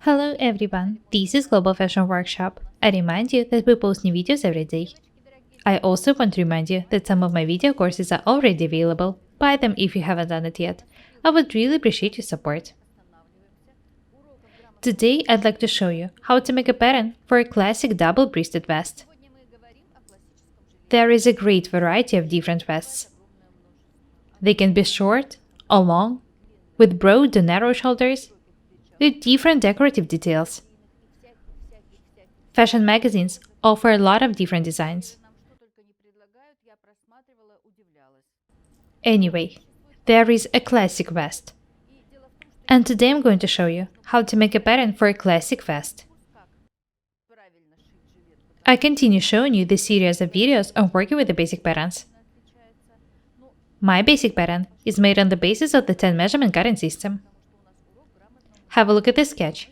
Hello everyone, this is Global Fashion Workshop. I remind you that we post new videos every day. I also want to remind you that some of my video courses are already available. Buy them if you haven't done it yet. I would really appreciate your support. Today I'd like to show you how to make a pattern for a classic double-breasted vest. There is a great variety of different vests. They can be short or long, with broad or narrow shoulders, with different decorative details. Fashion magazines offer a lot of different designs. Anyway, there is a classic vest. And today I'm going to show you how to make a pattern for a classic vest. I continue showing you this series of videos on working with the basic patterns. My basic pattern is made on the basis of the 10 measurement cutting system. Have a look at the sketch.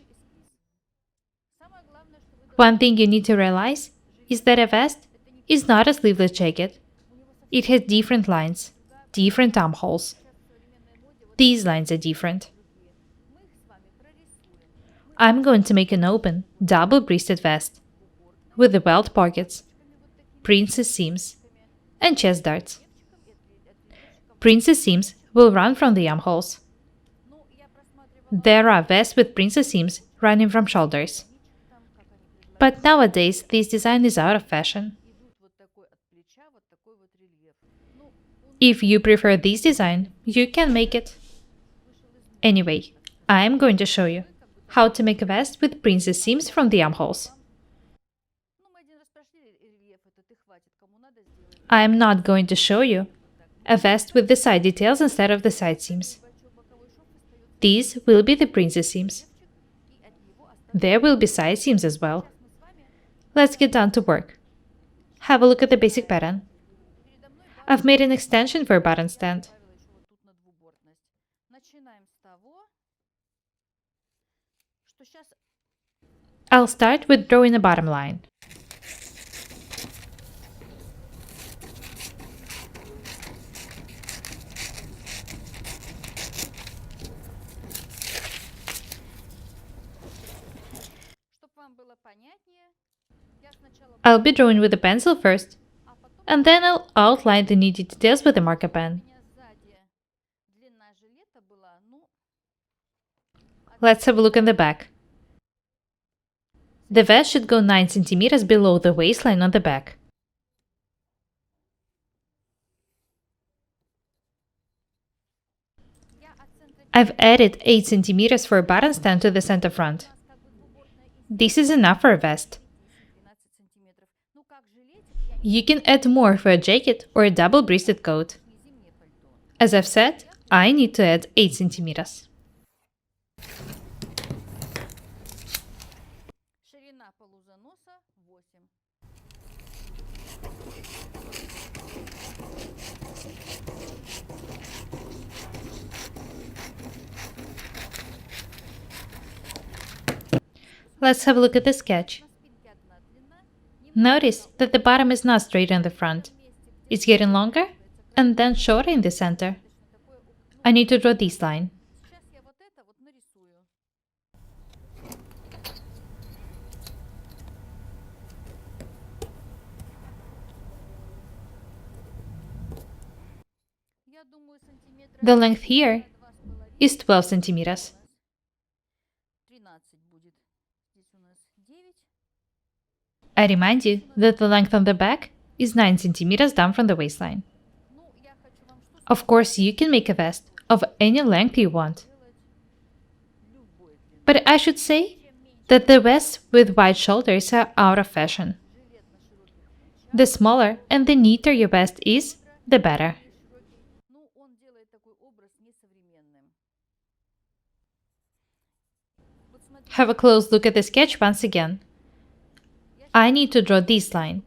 One thing you need to realize is that a vest is not a sleeveless jacket. It has different lines, different armholes. These lines are different. I'm going to make an open, double-breasted vest with the welt pockets, princess seams, and chest darts. Princess seams will run from the armholes. There are vests with princess seams running from shoulders. But nowadays, this design is out of fashion. If you prefer this design, you can make it. Anyway, I'm going to show you how to make a vest with princess seams from the armholes. I'm not going to show you a vest with the side details instead of the side seams. These will be the princess seams. There will be side seams as well. Let's get down to work. Have a look at the basic pattern. I've made an extension for a button stand. I'll start with drawing a bottom line. I'll be drawing with a pencil first, and then I'll outline the needed details with a marker pen. Let's have a look in the back. The vest should go 9 cm below the waistline on the back. I've added 8 cm for a button stand to the center front. This is enough for a vest. You can add more for a jacket or a double-breasted coat. As I've said, I need to add 8 cm. Let's have a look at the sketch. Notice that the bottom is not straight on the front. It's getting longer and then shorter in the center. I need to draw this line. The length here is 12 centimeters. I remind you that the length on the back is 9 centimeters down from the waistline. Of course, you can make a vest of any length you want. But I should say that the vests with wide shoulders are out of fashion. The smaller and the neater your vest is, the better. Have a close look at the sketch once again. I need to draw this line.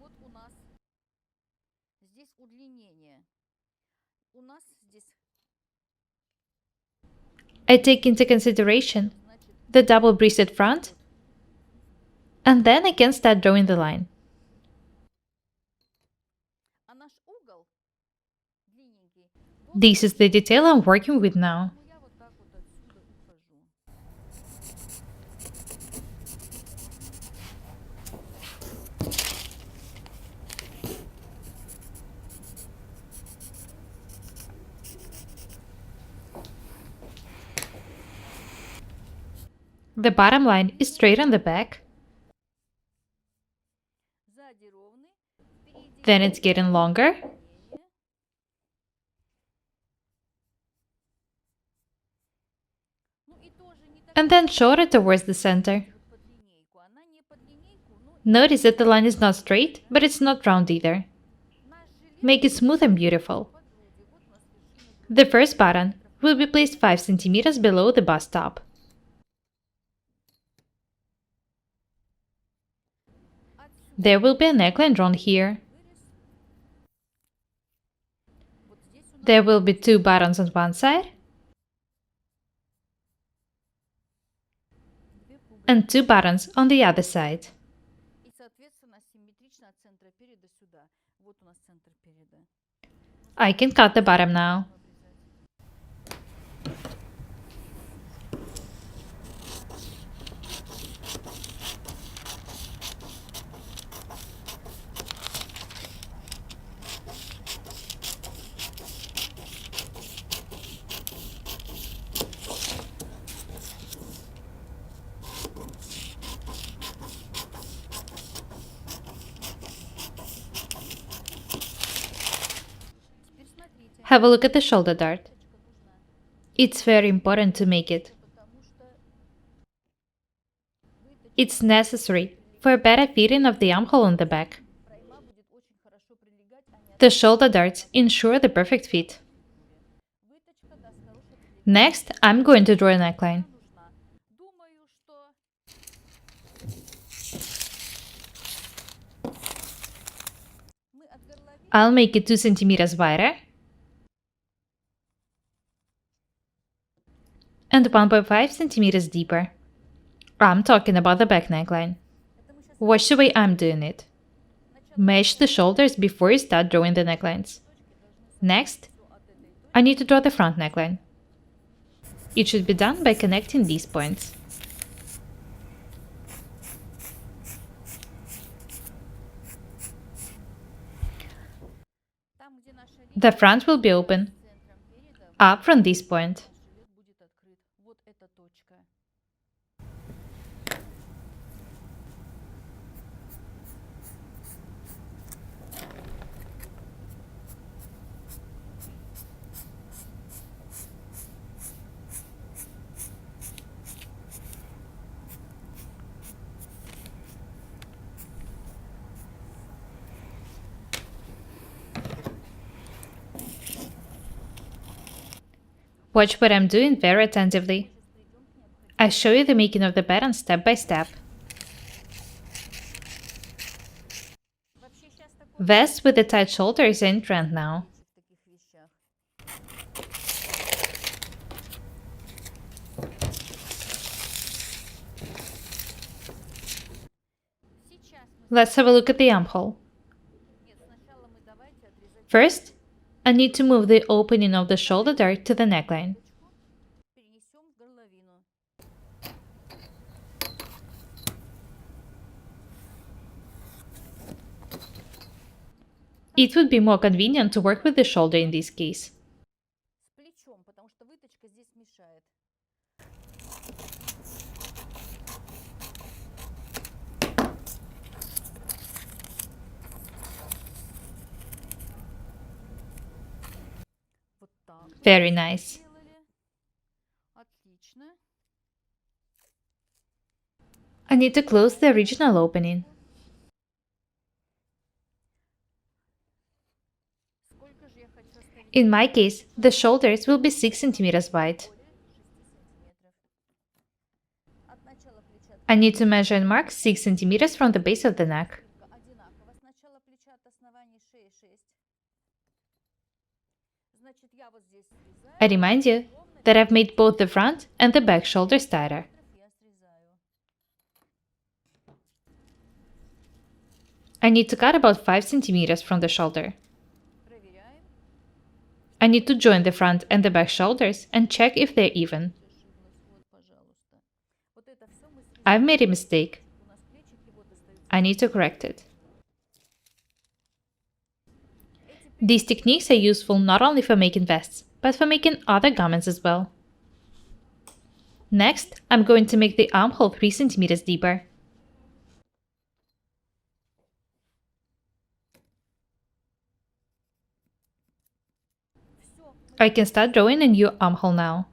I take into consideration the double-breasted front, and then I can start drawing the line. This is the detail I'm working with now. The bottom line is straight on the back. Then it's getting longer. And then shorter towards the center. Notice that the line is not straight, but it's not round either. Make it smooth and beautiful. The first button will be placed 5 cm below the bust top. There will be a neckline drawn here. There will be 2 buttons on one side and 2 buttons on the other side. I can cut the bottom now. Have a look at the shoulder dart. It's very important to make it. It's necessary for a better fitting of the armhole on the back. The shoulder darts ensure the perfect fit. Next, I'm going to draw a neckline. I'll make it 2 cm wider and 1.5 cm deeper. I'm talking about the back neckline. Watch the way I'm doing it. Match the shoulders before you start drawing the necklines. Next, I need to draw the front neckline. It should be done by connecting these points. The front will be open, up from this point. Watch what I'm doing very attentively. I show you the making of the pattern step by step. Vest with the tight shoulder is in trend now. Let's have a look at the armhole. First, I need to move the opening of the shoulder dart to the neckline. It would be more convenient to work with the shoulder in this case. Very nice. I need to close the original opening. In my case, the shoulders will be 6 cm wide. I need to measure and mark 6 cm from the base of the neck. I remind you that I've made both the front and the back shoulders tighter. I need to cut about 5 cm from the shoulder. I need to join the front and the back shoulders and check if they're even. I've made a mistake. I need to correct it. These techniques are useful not only for making vests, but for making other garments as well. Next, I'm going to make the armhole 3 cm deeper. I can start drawing a new armhole now.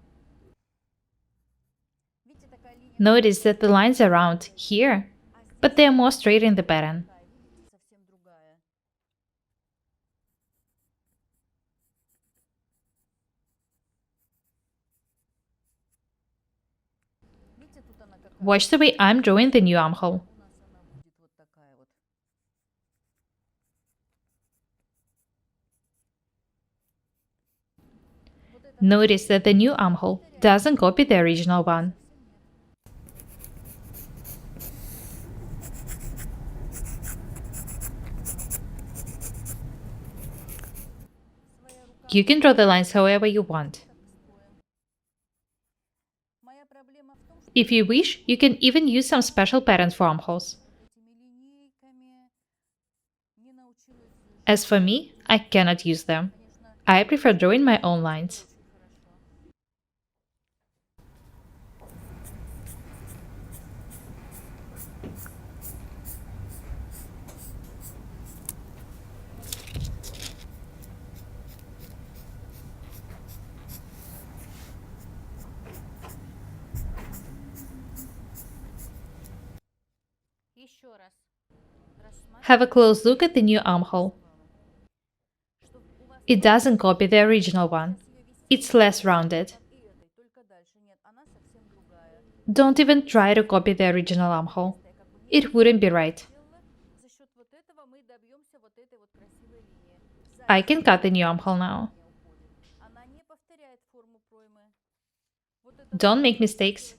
Notice that the lines are round here, but they are more straight in the pattern. Watch the way I'm drawing the new armhole. Notice that the new armhole doesn't copy the original one. You can draw the lines however you want. If you wish, you can even use some special patterns for armholes. As for me, I cannot use them. I prefer drawing my own lines. Have a close look at the new armhole. It doesn't copy the original one. It's less rounded. Don't even try to copy the original armhole. It wouldn't be right. I can cut the new armhole now. Don't make mistakes.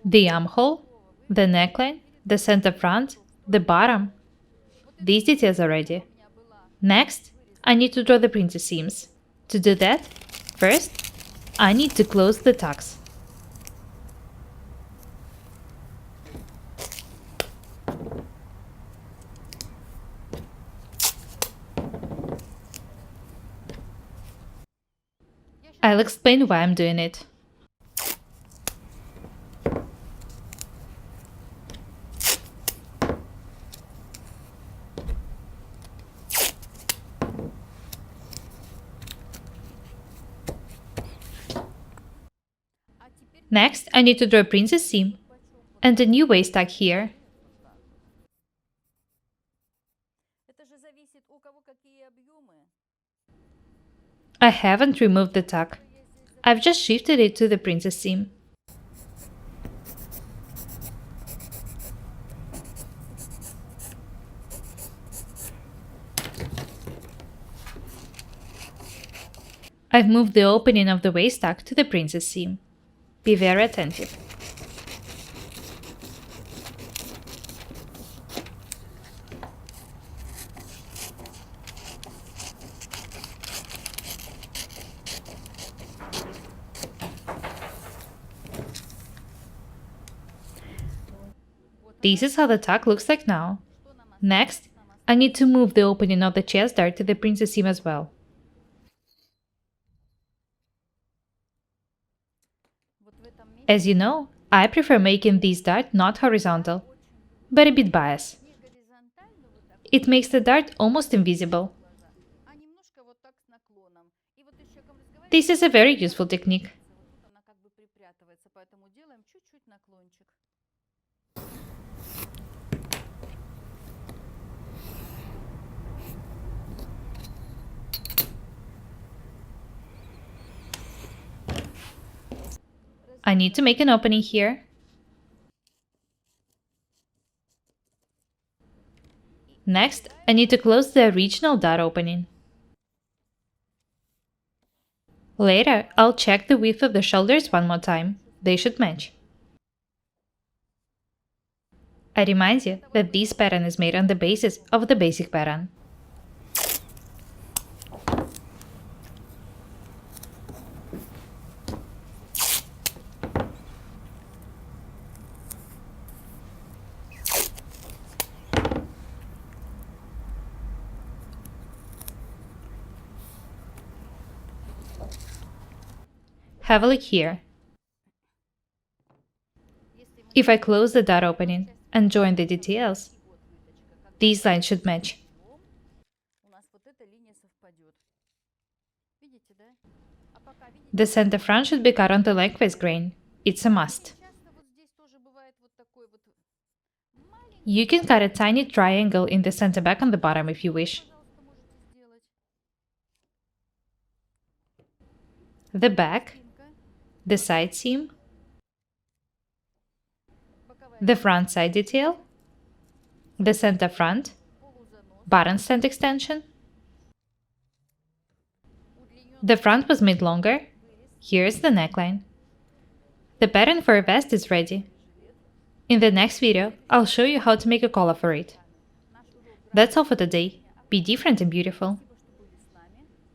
The armhole, the neckline, the center front, the bottom. These details are ready. Next, I need to draw the princess seams. To do that, first, I need to close the tucks. I'll explain why I'm doing it. Next, I need to draw a princess seam and a new waist tuck here. I haven't removed the tuck. I've just shifted it to the princess seam. I've moved the opening of the waist tuck to the princess seam. Be very attentive. This is how the tuck looks like now. Next, I need to move the opening of the chest dart to the princess seam as well. As you know, I prefer making this dart not horizontal, but a bit biased. It makes the dart almost invisible. This is a very useful technique. I need to make an opening here. Next, I need to close the original dart opening. Later, I'll check the width of the shoulders one more time. They should match. I remind you that this pattern is made on the basis of the basic pattern. Have a look here. If I close the dot opening and join the details, these lines should match. The center front should be cut on the lengthwise grain. It's a must. You can cut a tiny triangle in the center back on the bottom if you wish. The back, the side seam, the front side detail, the center front, button stand extension. The front was made longer. Here's the neckline. The pattern for a vest is ready. In the next video, I'll show you how to make a collar for it. That's all for today. Be different and beautiful.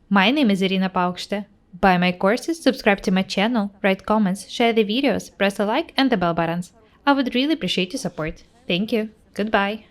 My name is Irina Paukshte. Buy my courses, subscribe to my channel, write comments, share the videos, press the like and the bell buttons. I would really appreciate your support. Thank you. Goodbye.